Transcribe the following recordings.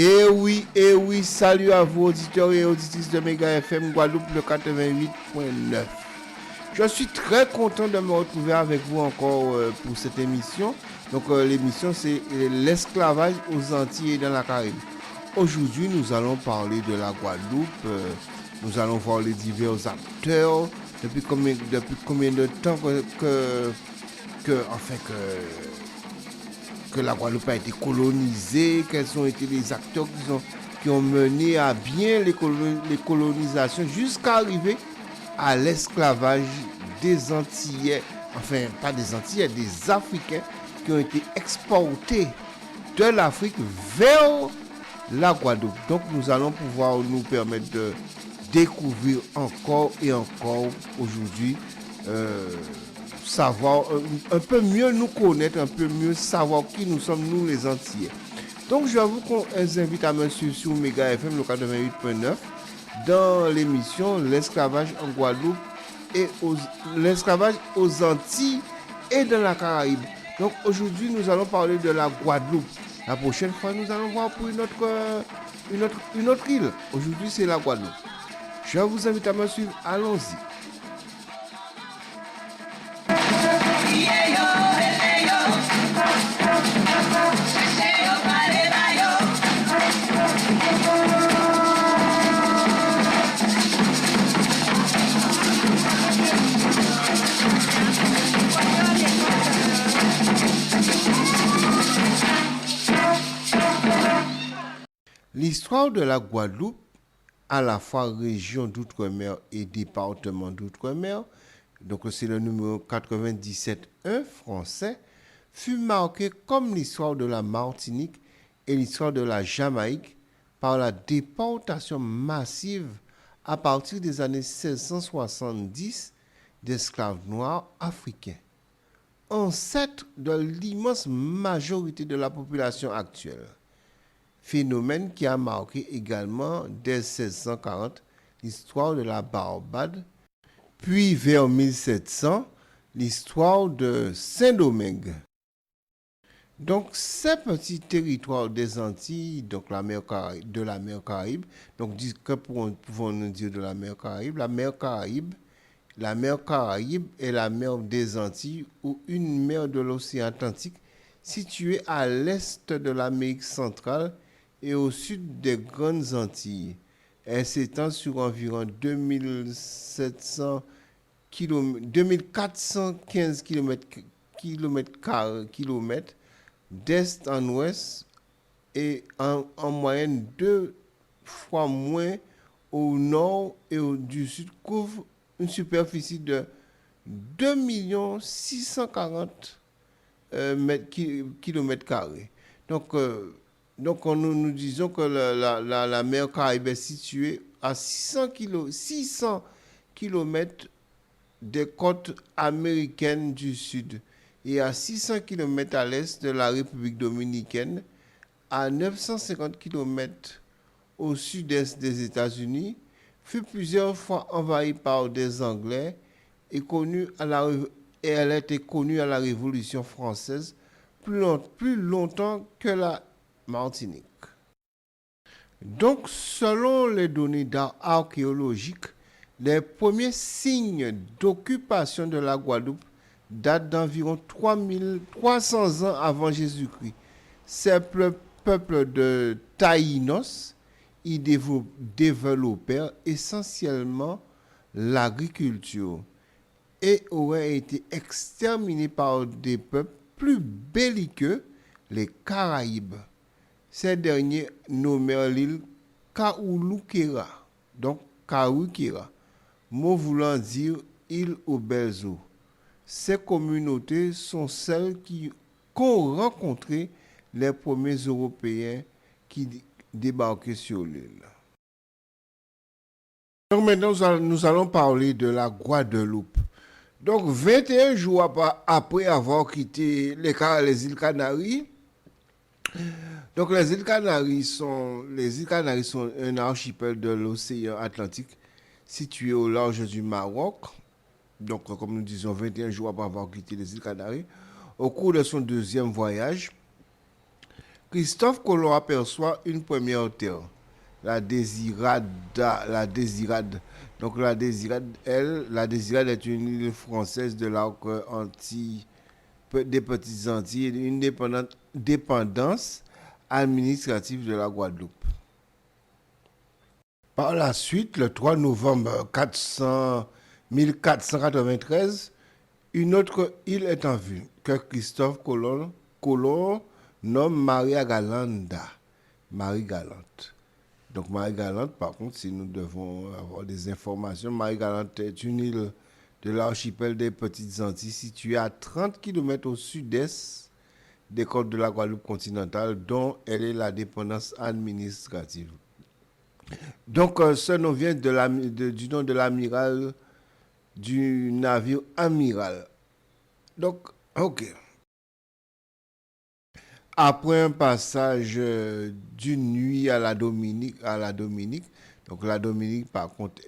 Et oui, salut à vous auditeurs et auditrices de Mega FM Guadeloupe le 88.9. Je suis très content de me retrouver avec vous encore pour cette émission. Donc l'émission c'est l'esclavage aux Antilles et dans la Caraïbe. Aujourd'hui nous allons parler de la Guadeloupe. Nous allons voir les divers acteurs. Depuis combien de temps que la Guadeloupe a été colonisée, quels ont été les acteurs qui ont mené à bien les colonisations jusqu'à arriver à l'esclavage des Antillais, enfin pas des Antillais, des Africains qui ont été exportés de l'Afrique vers la Guadeloupe. Donc nous allons pouvoir nous permettre de découvrir encore et encore aujourd'hui savoir un peu mieux nous connaître, un peu mieux savoir qui nous sommes, nous les Antillais. Donc je vous invite à me suivre sur Mega FM le 88.9 dans l'émission L'esclavage en Guadeloupe et l'esclavage aux Antilles et dans la Caraïbe. Donc aujourd'hui nous allons parler de la Guadeloupe. La prochaine fois nous allons voir pour une autre île. Aujourd'hui c'est la Guadeloupe. Je vous invite à me suivre, allons-y. L'histoire de la Guadeloupe, à la fois région d'outre-mer et département d'outre-mer, donc c'est le numéro 97.1 français, fut marquée comme l'histoire de la Martinique et l'histoire de la Jamaïque par la déportation massive à partir des années 1670 d'esclaves noirs africains, ancêtres de l'immense majorité de la population actuelle. Phénomène qui a marqué également dès 1640 l'histoire de la Barbade, puis vers 1700 l'histoire de Saint-Domingue. Donc ces petits territoires des Antilles, donc de la mer Caraïbe, donc que pouvons-nous dire de la mer Caraïbe? La mer Caraïbe est la mer des Antilles ou une mer de l'océan Atlantique située à l'est de l'Amérique centrale et au sud des Grandes Antilles. Elle s'étend sur environ 2415 km d'est en ouest et en moyenne 2 fois moins au nord et du sud, couvre une superficie de 2 640 km². Donc nous disons que la mer Caraïbe est située à 600 km des côtes américaines du Sud et à 600 km à l'est de la République dominicaine, à 950 km au sud-est des États-Unis, fut plusieurs fois envahie par des Anglais et elle a été connue à la Révolution française plus longtemps que la Martinique. Donc, selon les données archéologiques, les premiers signes d'occupation de la Guadeloupe datent d'environ 3300 ans avant Jésus-Christ. Ces peuples de Taïnos y développèrent essentiellement l'agriculture et auraient été exterminés par des peuples plus belliqueux, les Caraïbes. Ces derniers nommèrent l'île Kaouloukera, donc Kaoukera, mot voulant dire île aux belles eaux. Ces communautés sont celles qu'ont rencontré les premiers Européens qui débarquaient sur l'île. Donc maintenant, nous allons parler de la Guadeloupe. Donc 21 jours après avoir quitté les îles Canaries, donc les îles Canaries sont un archipel de l'océan Atlantique situé au large du Maroc. Donc comme nous disons 21 jours après avoir quitté les îles Canaries, au cours de son deuxième voyage, Christophe Colomb aperçoit une première terre, la Désirade. Donc la Désirade est une île française de l'arc des Petites Antilles et une dépendance administrative de la Guadeloupe. Par la suite, le 3 novembre 1493, une autre île est en vue, que Christophe Colomb nomme Maria Galanda, Marie Galante. Donc Marie Galante, par contre, si nous devons avoir des informations, Marie Galante est une île de l'archipel des Petites Antilles située à 30 km au sud-est des côtes de la Guadeloupe continentale, dont elle est la dépendance administrative. Donc, ce nom vient du nom de l'amiral du navire amiral. Donc, ok. Après un passage d'une nuit à la Dominique, donc la Dominique, par contre,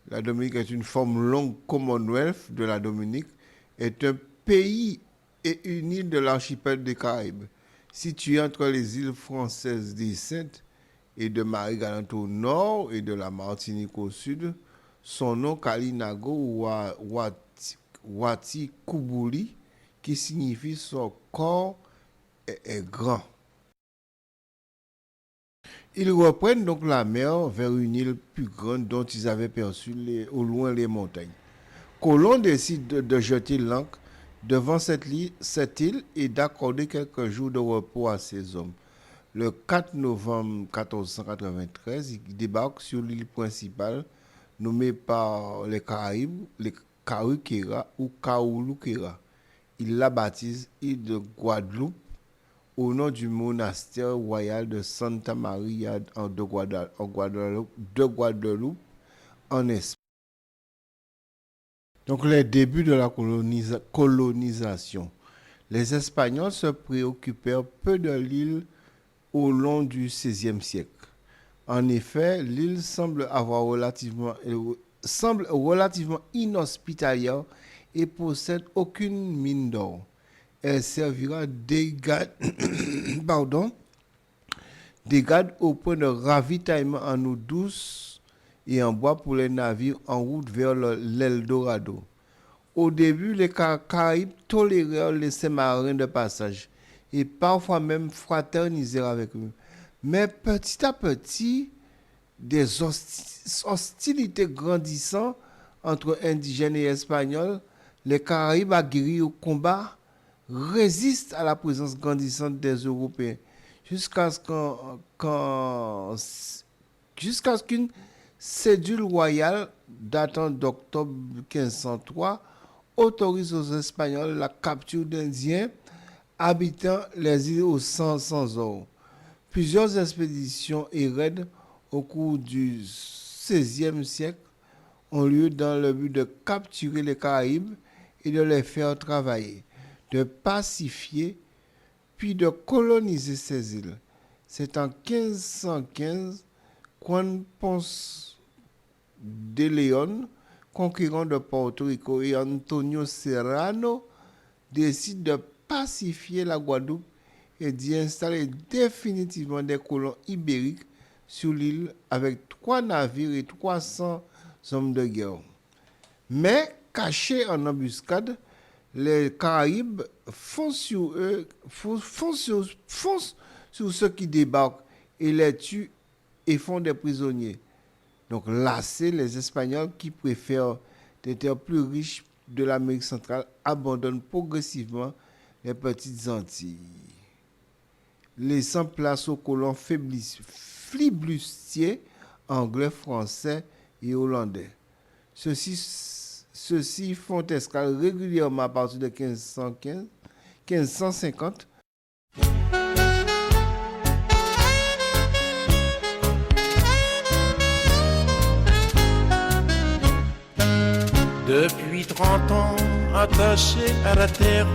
la Dominique est une forme longue Commonwealth de la Dominique, est un pays et une île de l'archipel des Caraïbes, située entre les îles françaises des Saintes et de Marie-Galante au nord et de la Martinique au sud. Son nom Kalinago Wati Kubuli, qui signifie son corps est grand. Ils reprennent donc la mer vers une île plus grande dont ils avaient perçu au loin les montagnes. Colomb décide de jeter l'ancre devant cette île et d'accorder quelques jours de repos à ses hommes. Le 4 novembre 1493, il débarque sur l'île principale nommée par les Caraïbes, les Karuquera ou Kauluquera. Il la baptise île de Guadeloupe au nom du monastère royal de Santa Maria de Guadeloupe en Espagne. Donc les débuts de la colonisation. Les Espagnols se préoccupèrent peu de l'île au long du XVIe siècle. En effet, l'île semble relativement inhospitalière et possède aucune mine d'or. Elle servira d'égade au point de ravitaillement en eau douce et en bois pour les navires en route vers l'Eldorado. Au début, les Caraïbes tolérèrent les marins de passage et parfois même fraternisèrent avec eux. Mais petit à petit, des hostilités grandissant entre indigènes et espagnols, les Caraïbes aguerris au combat résistent à la présence grandissante des Européens jusqu'à ce qu'une cédule royale datant d'octobre 1503 autorise aux Espagnols la capture d'Indiens habitant les îles sans or. Plusieurs expéditions et raids au cours du XVIe siècle ont lieu dans le but de capturer les Caraïbes et de les faire travailler, de pacifier, puis de coloniser ces îles. C'est en 1515 Juan Ponce de León, conquérant de Porto Rico, et Antonio Serrano décident de pacifier la Guadeloupe et d'y installer définitivement des colons ibériques sur l'île avec 3 navires et 300 hommes de guerre. Mais, cachés en embuscade, les Caraïbes foncent sur ceux qui débarquent et les tuent et font des prisonniers. Donc, lassés, les Espagnols qui préfèrent des terres plus riches de l'Amérique centrale abandonnent progressivement les Petites Antilles, laissant place aux colons flibustiers anglais, français et hollandais. Ceux-ci font escale régulièrement à partir de 1550. Depuis 30 ans, attaché à la terre,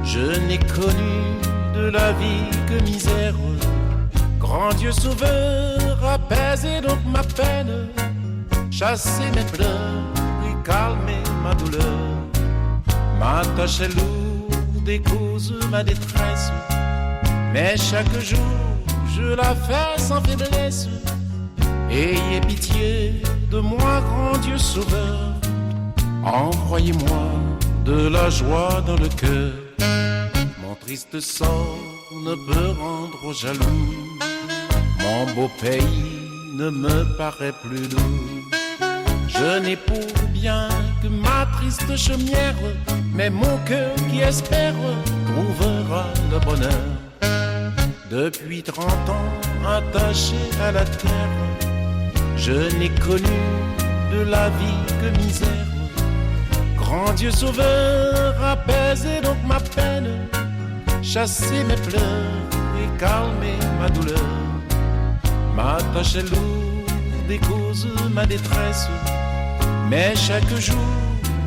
je n'ai connu de la vie que misère. Grand Dieu sauveur, apaisez donc ma peine, chassez mes pleurs et calmez ma douleur. Ma tâche est lourde et cause ma détresse, Mais chaque jour, je la fais sans faiblesse. Ayez pitié de moi, grand Dieu sauveur. Envoyez-moi de la joie dans le cœur. Mon triste sort ne peut rendre jaloux. Mon beau pays ne me paraît plus doux. Je n'ai pour bien que ma triste chaumière, mais mon cœur qui espère trouvera le bonheur. Depuis 30 ans attaché à la terre, je n'ai connu de la vie que misère. Grand Dieu sauveur, apaisez donc ma peine, chassez mes pleurs et calmez ma douleur. Ma tâche est lourde et cause ma détresse, mais chaque jour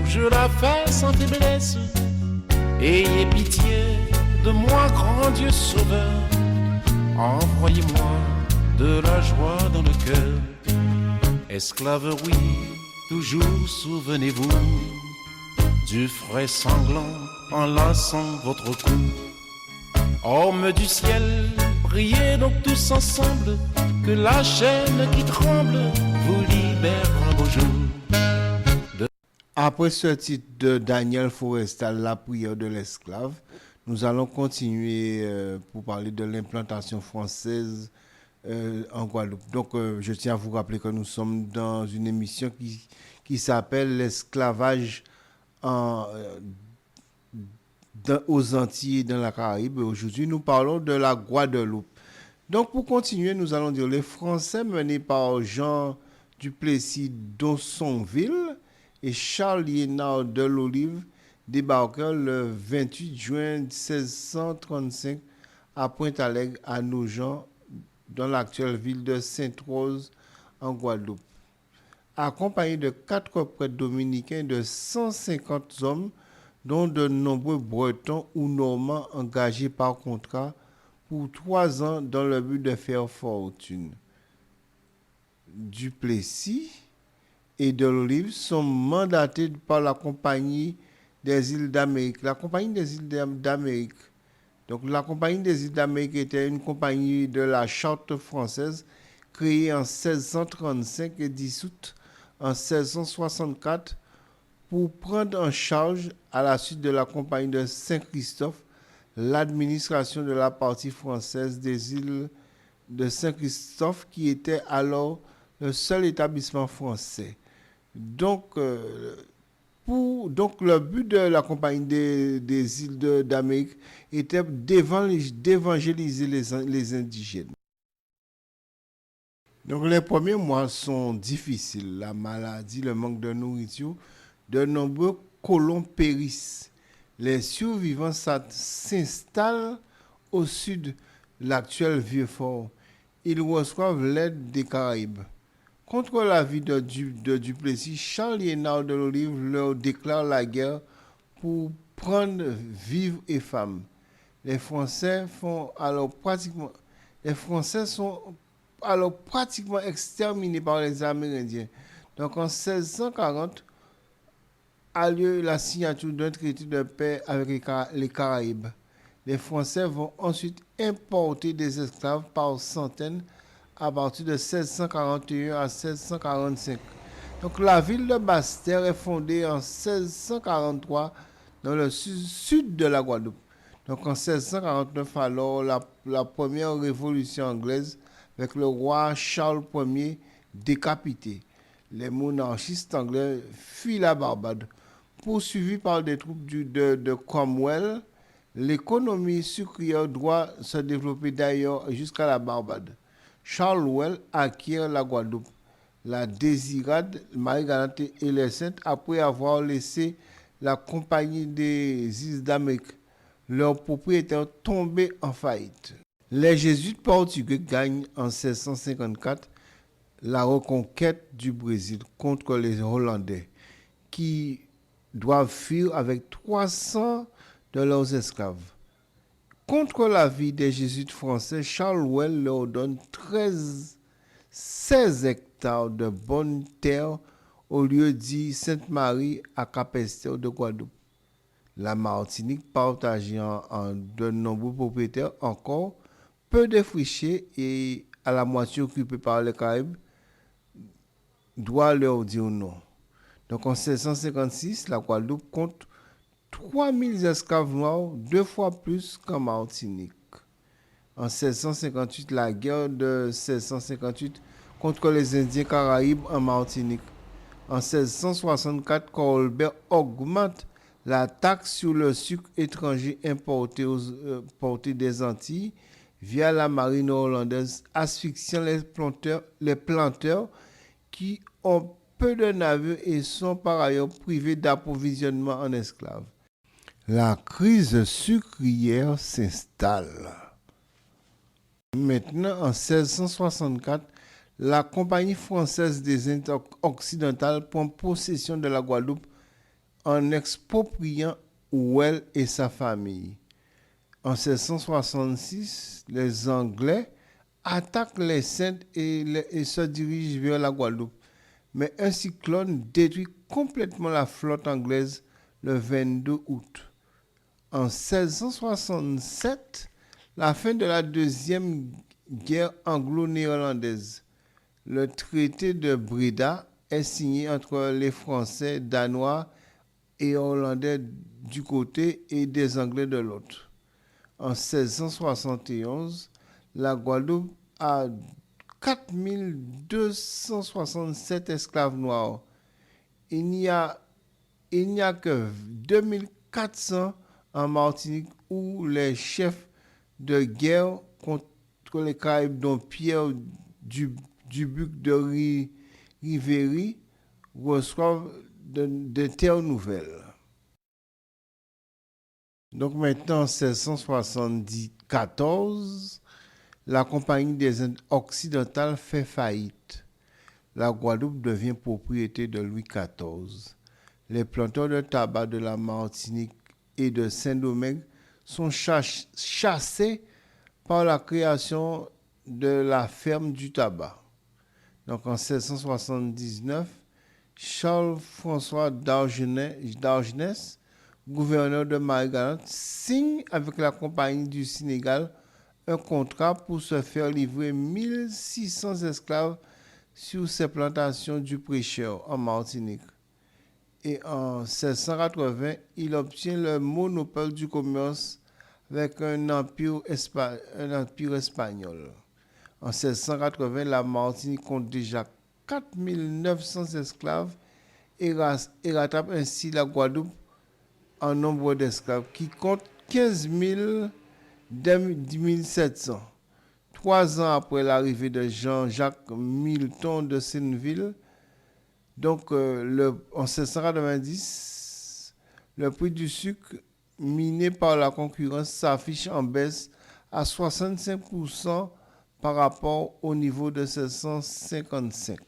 je la fais sans faiblesse. Ayez pitié de moi, grand Dieu sauveur. Envoyez-moi de la joie dans le cœur. Esclave, oui, toujours souvenez-vous du frais sanglant enlaçant votre cou. Hommes du ciel, priez donc tous ensemble, que la chaîne qui tremble vous libère un beau jour. Après ce titre de Daniel Forestal, La prière de l'esclave, nous allons continuer pour parler de l'implantation française en Guadeloupe. Donc, je tiens à vous rappeler que nous sommes dans une émission qui s'appelle L'esclavage aux Antilles et dans la Caraïbe. Aujourd'hui, nous parlons de la Guadeloupe. Donc, pour continuer, nous allons dire les Français menés par Jean Duplessis d'Aussonville et Charles Liénard de l'Olive débarquèrent le 28 juin 1635 à Pointe-Alegre, à Nogent, dans l'actuelle ville de Sainte-Rose, en Guadeloupe. Accompagné de 4 prêtres dominicains de 150 hommes, dont de nombreux Bretons ou Normands engagés par contrat pour 3 ans dans le but de faire fortune. Duplessis et de l'Olive sont mandatés par la Compagnie des îles d'Amérique. La Compagnie des îles d'Amérique. Donc, la Compagnie des îles d'Amérique était une compagnie de la Charte française créée en 1635 et dissoute en 1664 pour prendre en charge, à la suite de la Compagnie de Saint-Christophe, l'administration de la partie française des îles de Saint-Christophe, qui était alors le seul établissement français. Donc, le but de la Compagnie des îles d'Amérique était d'évangéliser les indigènes. Donc, les premiers mois sont difficiles. La maladie, le manque de nourriture, de nombreux colons périssent. Les survivants s'installent au sud de l'actuel Vieux-Fort. Ils reçoivent l'aide des Caraïbes. Contre l'avis de Duplessis, Charles Liénard de l'Olive leur déclare la guerre pour prendre vivres et femmes. Les Français sont alors pratiquement exterminés par les Amérindiens. Donc en 1640 a lieu la signature d'un traité de paix avec les Caraïbes. Les Français vont ensuite importer des esclaves par centaines à partir de 1641 à 1645. Donc la ville de Basse-Terre est fondée en 1643 dans le sud de la Guadeloupe. Donc en 1649, alors la première révolution anglaise avec le roi Charles Ier décapité. Les monarchistes anglais fuient la Barbade. Poursuivis par des troupes de Cromwell, l'économie sucrière doit se développer d'ailleurs jusqu'à la Barbade. Charles Well acquiert la Guadeloupe, la Désirade, Marie-Galante et les Saintes après avoir laissé la Compagnie des îles d'Amérique, leur propriétaire tombé en faillite. Les Jésuites portugais gagnent en 1654 la reconquête du Brésil contre les Hollandais, qui doivent fuir avec 300 de leurs esclaves. Contre l'avis des jésuites français, Charles Well leur donne 16 hectares de bonnes terres au lieu dit Sainte-Marie à Cap-Esther de Guadeloupe. La Martinique, partagée en de nombreux propriétaires, encore peu défrichés et à la moitié occupée par les Caraïbes, doit leur dire non. Donc en 1656, la Guadeloupe compte 3000 esclaves noirs, 2 fois plus qu'en Martinique. En 1658, la guerre de 1658 contre les Indiens Caraïbes en Martinique. En 1664, Colbert augmente la taxe sur le sucre étranger importé des Antilles via la marine hollandaise, asphyxiant les planteurs qui ont peu de navires et sont par ailleurs privés d'approvisionnement en esclaves. La crise sucrière s'installe. Maintenant, en 1664, la Compagnie française des Indes occidentales prend possession de la Guadeloupe en expropriant Houel et sa famille. En 1666, les Anglais attaquent les Saintes et se dirigent vers la Guadeloupe. Mais un cyclone détruit complètement la flotte anglaise le 22 août. En 1667, la fin de la deuxième guerre anglo-néerlandaise. Le traité de Breda est signé entre les Français, Danois et Hollandais du côté et des Anglais de l'autre. En 1671, la Guadeloupe a 4267 esclaves noirs. Il n'y a que 2400 en Martinique où les chefs de guerre contre les Caraïbes, dont Pierre Dubuc de Riveri, reçoivent de terres nouvelles. Donc maintenant, en 1674, la Compagnie des Indes occidentales fait faillite. La Guadeloupe devient propriété de Louis XIV. Les planteurs de tabac de la Martinique et de Saint-Domingue sont chassés par la création de la ferme du tabac. Donc en 1679, Charles-François d'Argenès, gouverneur de Marie-Galante, signe avec la Compagnie du Sénégal un contrat pour se faire livrer 1600 esclaves sur ses plantations du Prêcheur en Martinique. Et en 1680, il obtient le monopole du commerce avec un empire espagnol. En 1680, la Martinique compte déjà 4900 esclaves et rattrape ainsi la Guadeloupe en nombre d'esclaves qui compte 15 000 dès 1700. 3 ans après l'arrivée de Jean-Jacques Milton de Senneville, donc en 1790, le prix du sucre miné par la concurrence s'affiche en baisse à 65% par rapport au niveau de 1655.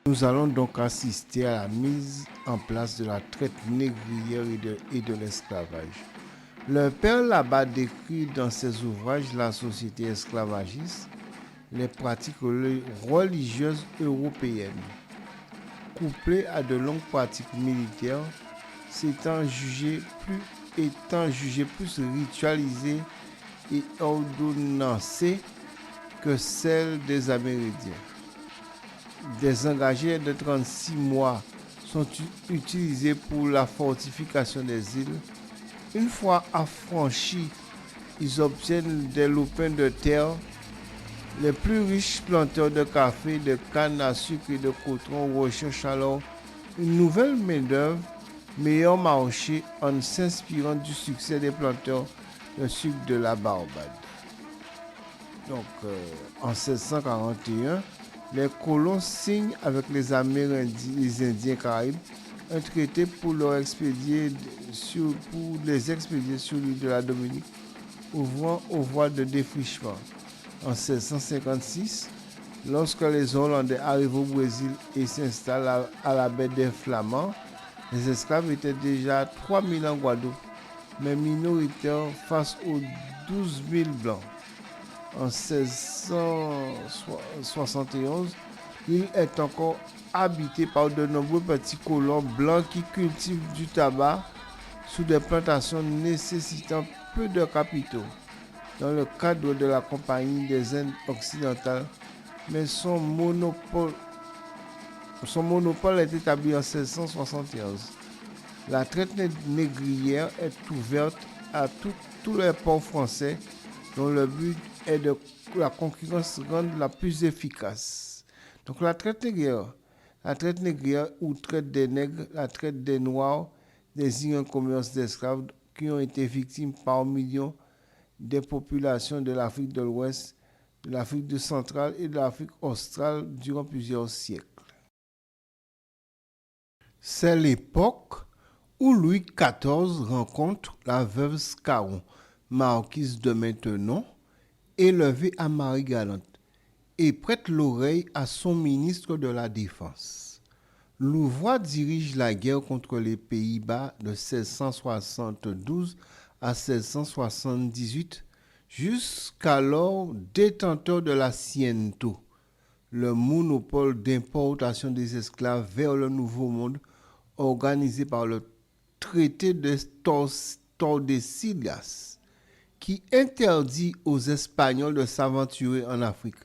Nous allons donc assister à la mise en place de la traite négrière et de l'esclavage. Le père Labat décrit dans ses ouvrages la société esclavagiste, les pratiques religieuses européennes, couplées à de longues pratiques militaires, étant jugées plus ritualisées et ordonnancées que celles des Amérindiens. Des engagés de 36 mois sont utilisés pour la fortification des îles. Une fois affranchis, ils obtiennent des lopins de terre. Les plus riches planteurs de café, de canne à sucre et de coton recherchent alors une nouvelle main-d'œuvre, meilleur marché en s'inspirant du succès des planteurs de sucre de la Barbade. Donc, en 1641, les colons signent avec les Indiens Caraïbes un traité pour les expédier sur l'île de la Dominique, ouvrant aux voies de défrichement. En 1656, Lorsque les Hollandais arrivent au Brésil et s'installent à la baie des Flamands, les esclaves étaient déjà 3 000 en Guadeloupe, mais minoritaires face aux 12 000 blancs. En 1671, l'île est encore habitée par de nombreux petits colons blancs qui cultivent du tabac sous des plantations nécessitant peu de capitaux. Dans le cadre de la Compagnie des Indes occidentales, mais son monopole est établi en 1671. La traite négrière est ouverte à tous les ports français dont le but est de la concurrence rendre la plus efficace. Donc la traite négrière ou traite des nègres, la traite des noirs désigne un commerce d'esclaves qui ont été victimes par millions des populations de l'Afrique de l'Ouest, de l'Afrique centrale et de l'Afrique australe durant plusieurs siècles. C'est l'époque où Louis XIV rencontre la veuve Scarron, marquise de Maintenon, élevée à Marie-Galante, et prête l'oreille à son ministre de la Défense. Louvois dirige la guerre contre les Pays-Bas de 1672 à 1678, jusqu'alors détenteur de la Ciento, le monopole d'importation des esclaves vers le Nouveau Monde, organisé par le traité de Tordesillas, qui interdit aux Espagnols de s'aventurer en Afrique,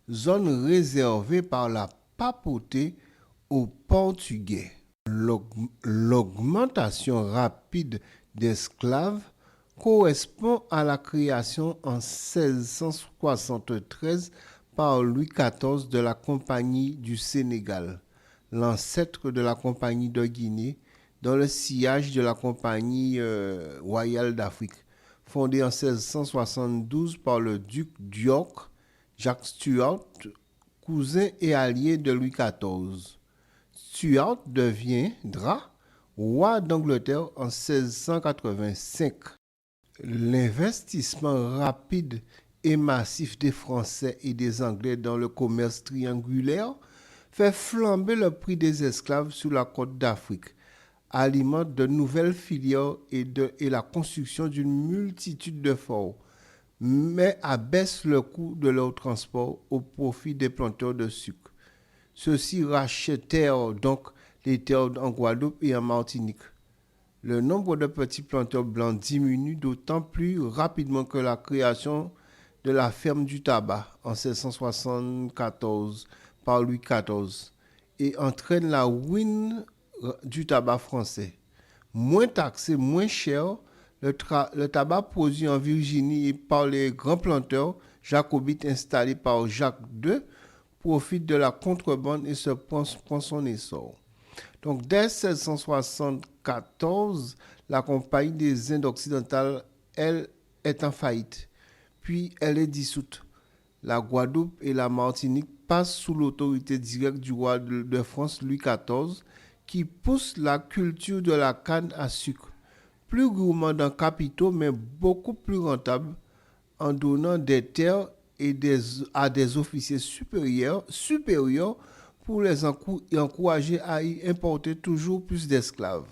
zone réservée par la papauté aux Portugais. L'augmentation rapide d'esclaves correspond à la création en 1673 par Louis XIV de la Compagnie du Sénégal, l'ancêtre de la Compagnie de Guinée, dans le sillage de la Compagnie royale d'Afrique, fondée en 1672 par le duc d'York, Jacques Stuart, cousin et allié de Louis XIV. Stuart deviendra roi d'Angleterre en 1685. L'investissement rapide et massif des Français et des Anglais dans le commerce triangulaire fait flamber le prix des esclaves sur la côte d'Afrique, alimente de nouvelles filières et la construction d'une multitude de forts, mais abaisse le coût de leur transport au profit des planteurs de sucre. Ceux-ci rachetèrent donc les terres en Guadeloupe et en Martinique. Le nombre de petits planteurs blancs diminue d'autant plus rapidement que la création de la ferme du tabac en 1674 par Louis XIV et entraîne la ruine du tabac français. Moins taxé, moins cher, le tabac produit en Virginie et par les grands planteurs jacobites installés par Jacques II profite de la contrebande et se prend son essor. Donc dès 1674, la Compagnie des Indes occidentales, elle, est en faillite. Puis elle est dissoute. La Guadeloupe et la Martinique passent sous l'autorité directe du roi de France Louis XIV, qui pousse la culture de la canne à sucre, plus gourmand en capitaux mais beaucoup plus rentable, en donnant des terres à des officiers supérieurs pour les encourager à y importer toujours plus d'esclaves.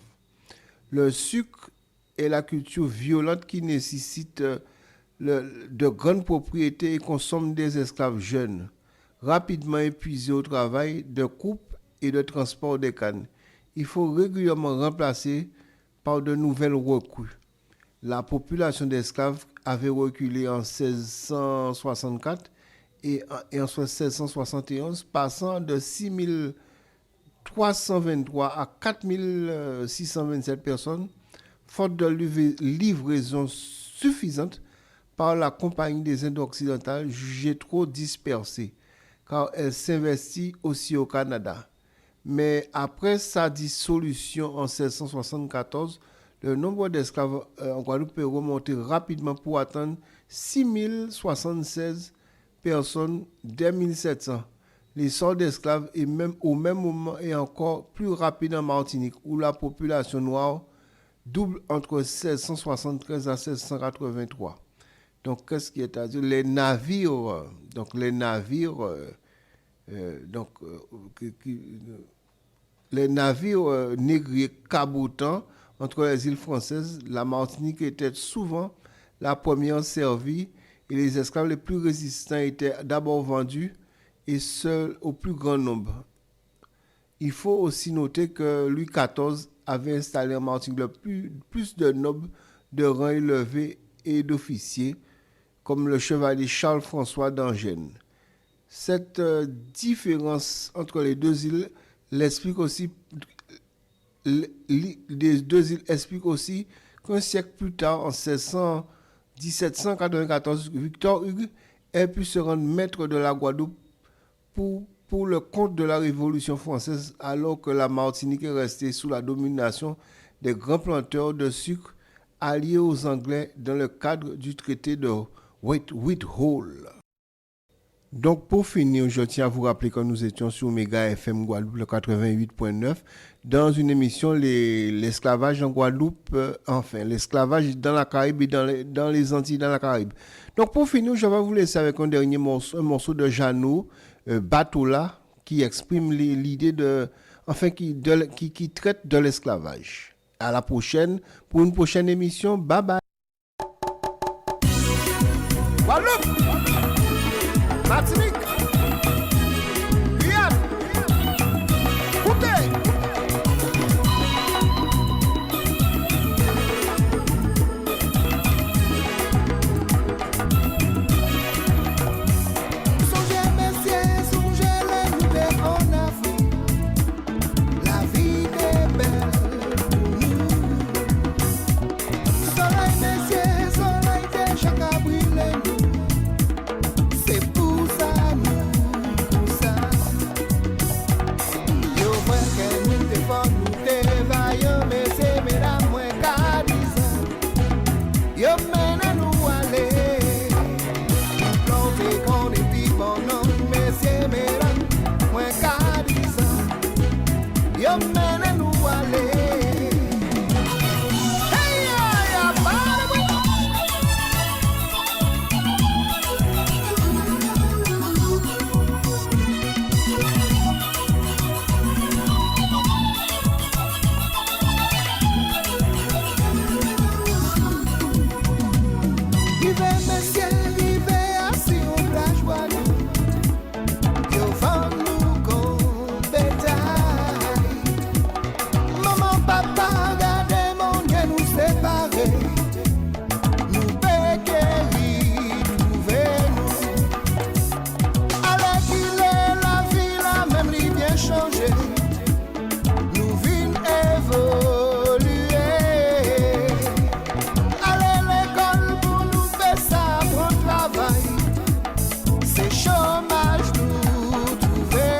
Le sucre est la culture violente qui nécessite de grandes propriétés et consomme des esclaves jeunes, rapidement épuisés au travail de coupe et de transport des cannes. Il faut régulièrement remplacer par de nouvelles recrues. La population d'esclaves avait reculé en 1664 et en 1671, passant de 6 323 à 4 627 personnes, faute de livraison suffisante par la Compagnie des Indes occidentales, jugée trop dispersée, car elle s'investit aussi au Canada. Mais après sa dissolution en 1674, le nombre d'esclaves en Guadeloupe est remonté rapidement pour atteindre 6 076 personnes dès 1700. L'essor d'esclaves est même au même moment et encore plus rapide en Martinique, où la population noire double entre 1673 à 1683. Donc, qu'est-ce qui est à dire? Les navires Les navires négriers cabotant entre les îles françaises, la Martinique était souvent la première servie et les esclaves les plus résistants étaient d'abord vendus et seuls au plus grand nombre. Il faut aussi noter que Louis XIV avait installé en Martinique plus de nobles de rang élevé et d'officiers, comme le chevalier Charles-François d'Angennes. Cette différence entre les deux îles l'explique aussi, qu'un siècle plus tard, en 1794, Victor Hugo ait pu se rendre maître de la Guadeloupe pour le compte de la Révolution française, alors que la Martinique est restée sous la domination des grands planteurs de sucre alliés aux Anglais dans le cadre du traité de Whitehall. Donc pour finir, je tiens à vous rappeler que nous étions sur Méga FM Guadeloupe le 88.9 dans une émission l'esclavage en Guadeloupe, l'esclavage dans la Caraïbe et dans les Antilles dans la Caraïbe. Donc pour finir, je vais vous laisser avec un dernier morceau, un morceau de Jeannot, Batola, qui exprime l'idée qui traite de l'esclavage. À la prochaine pour une prochaine émission. Bye bye. Guadeloupe, Martinique, Guyane, Coupé. Songez, messieurs, songez les nuits en Afrique. La vie est belle pour nous. Soleil, messieurs, soleil déjà qu'a brûlé nous. C'est pour ça, nous, ça. Yo, vrai que nous te fort, nous te vaillons, messieurs, mesdames, moins qu'à 10 ans. Yo, mène nous aller. Planter qu'on est puis bon, non, messieurs, mesdames, moins qu'à 10 ans. Yo, mène nous aller. Hey, ya, pas de bruit. Vivez, messieurs, vivez assis au plage Guadeloupe. Yo vend nous comme bétail. Maman, papa, gardez mon Dieu nous séparer. Nous péqueris, trouvez-nous. Allez qu'il est la vie, la même lui bien changé. Nous vîmes évoluer. Allez l'école pour nous faire ça, bon travail. C'est chômage nous trouver.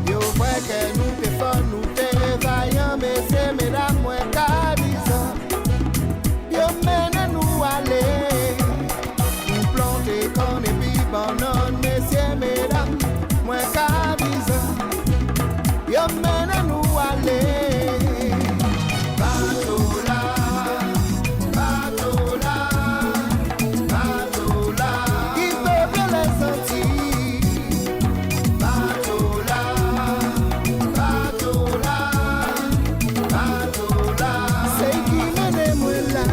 Yo vrai que nous te fort, nous te vaillants, messieurs, mesdames, moins qu'à 10 ans. Yo mène nous aller. Nous planter qu'on est puis bon, non, messieurs, mesdames, moins qu'à 10 ans. Yo mène nous aller. Batola, Batola, Batola, qui peuple les Antilles. Batola, Batola, Batola, c'est qui mène moi là.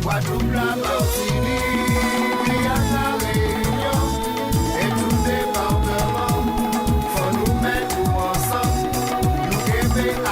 Guadeloupe, la Martinique, Guyane, la Réunion, et tout département, faut nous mettre ensemble, nous rêver à